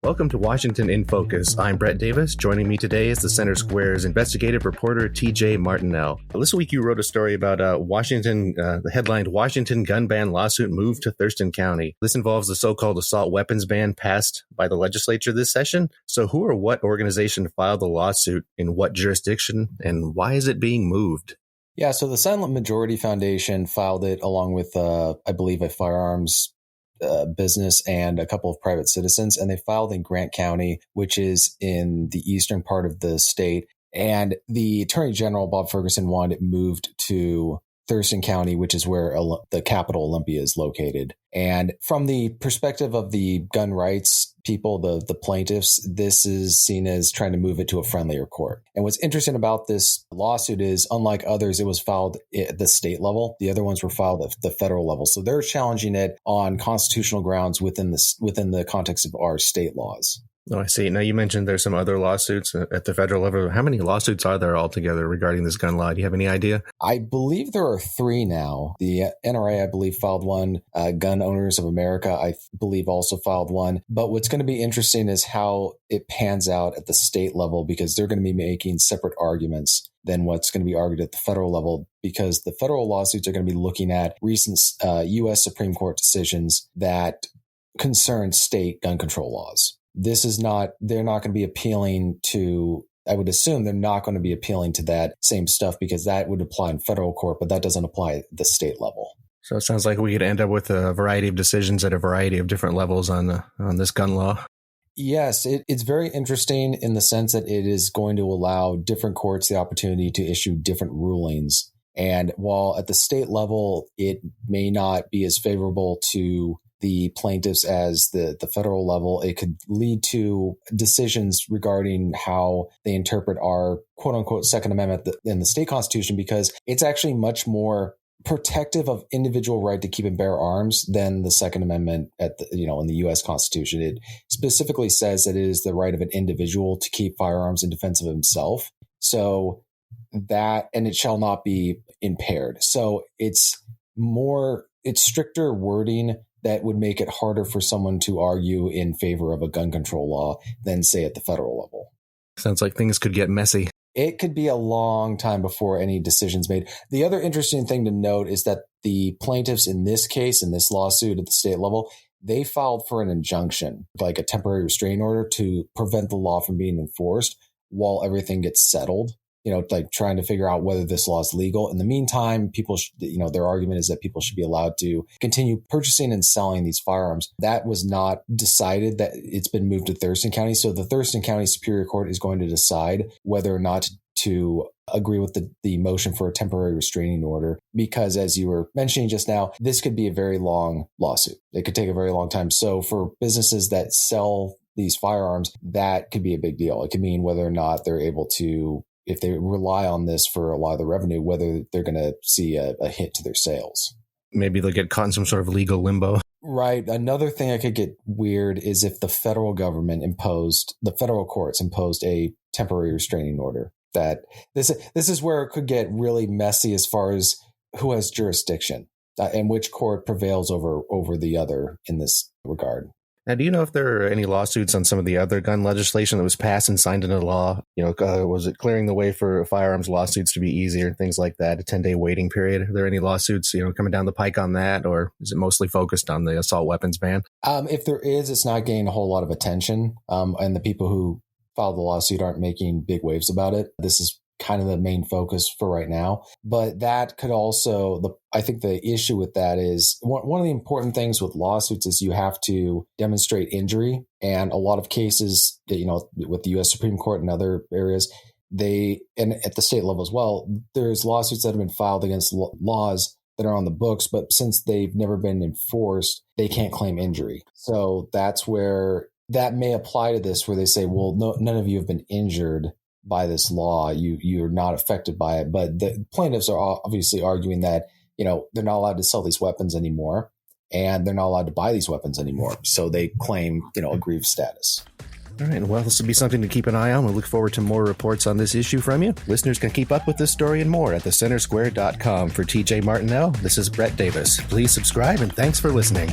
Welcome to Washington in Focus. I'm Brett Davis. Joining me today is the Center Square's investigative reporter, TJ Martinell. This week you wrote a story about the headlined Washington gun ban lawsuit moved to Thurston County. This involves the so-called assault weapons ban passed by the legislature this session. So who or what organization filed the lawsuit, in what jurisdiction, and why is it being moved? Yeah, so the Silent Majority Foundation filed it along with, I believe, a firearms business and a couple of private citizens, and they filed in Grant County, which is in the eastern part of the state. And the Attorney General, Bob Ferguson, wanted it moved to Thurston County, which is where the capital, Olympia, is located. And from the perspective of the gun rights people, the plaintiffs, this is seen as trying to move it to a friendlier court. And what's interesting about this lawsuit is, unlike others, it was filed at the state level. The other ones were filed at the federal level. So they're challenging it on constitutional grounds within the context of our state laws. Oh, I see. Now, you mentioned there's some other lawsuits at the federal level. How many lawsuits are there altogether regarding this gun law? Do you have any idea? I believe there are 3 now. The NRA, I believe, filed one. Gun Owners of America, I believe, also filed one. But what's going to be interesting is how it pans out at the state level, because they're going to be making separate arguments than what's going to be argued at the federal level, because the federal lawsuits are going to be looking at recent U.S. Supreme Court decisions that concern state gun control laws. They're not going to be appealing to, I would assume they're not going to be appealing to that same stuff, because that would apply in federal court, but that doesn't apply at the state level. So it sounds like we could end up with a variety of decisions at a variety of different levels on this gun law. Yes, it's very interesting in the sense that it is going to allow different courts the opportunity to issue different rulings. And while at the state level, it may not be as favorable to the plaintiffs as the federal level, it could lead to decisions regarding how they interpret our quote unquote Second Amendment in the state constitution, because it's actually much more protective of individual right to keep and bear arms than the Second Amendment in the U.S. Constitution. It specifically says that it is the right of an individual to keep firearms in defense of himself. So that, and it shall not be impaired. So it's stricter wording that would make it harder for someone to argue in favor of a gun control law than, say, at the federal level. Sounds like things could get messy. It could be a long time before any decision's made. The other interesting thing to note is that the plaintiffs in this case, in this lawsuit at the state level, they filed for an injunction, like a temporary restraining order, to prevent the law from being enforced while everything gets settled. Like trying to figure out whether this law is legal. In the meantime, people, their argument is that people should be allowed to continue purchasing and selling these firearms. That was not decided, that it's been moved to Thurston County. So the Thurston County Superior Court is going to decide whether or not to agree with the motion for a temporary restraining order, because, as you were mentioning just now, this could be a very long lawsuit. It could take a very long time. So for businesses that sell these firearms, that could be a big deal. It could mean whether or not they're able to, if they rely on this for a lot of the revenue, whether they're going to see a hit to their sales. Maybe they'll get caught in some sort of legal limbo. Right. Another thing that could get weird is if the federal courts imposed a temporary restraining order. That this is where it could get really messy as far as who has jurisdiction and which court prevails over the other in this regard. Now, do you know if there are any lawsuits on some of the other gun legislation that was passed and signed into law? Was it clearing the way for firearms lawsuits to be easier, things like that, a 10-day waiting period? Are there any lawsuits, coming down the pike on that, or is it mostly focused on the assault weapons ban? If there is, it's not getting a whole lot of attention, and the people who filed the lawsuit aren't making big waves about it. This is kind of the main focus for right now. But that could also, I think the issue with that is one of the important things with lawsuits is you have to demonstrate injury. And a lot of cases, with the U.S. Supreme Court and other areas, and at the state level as well, there's lawsuits that have been filed against laws that are on the books, but since they've never been enforced, they can't claim injury. So that's where that may apply to this, where they say, well, no, none of you have been injured by this law. You're not affected by it. But the plaintiffs are obviously arguing that, they're not allowed to sell these weapons anymore, and they're not allowed to buy these weapons anymore. So they claim, aggrieved status. All right. Well, this will be something to keep an eye on. We look forward to more reports on this issue from you. Listeners can keep up with this story and more at thecentersquare.com. For TJ Martinell, this is Brett Davis. Please subscribe, and thanks for listening.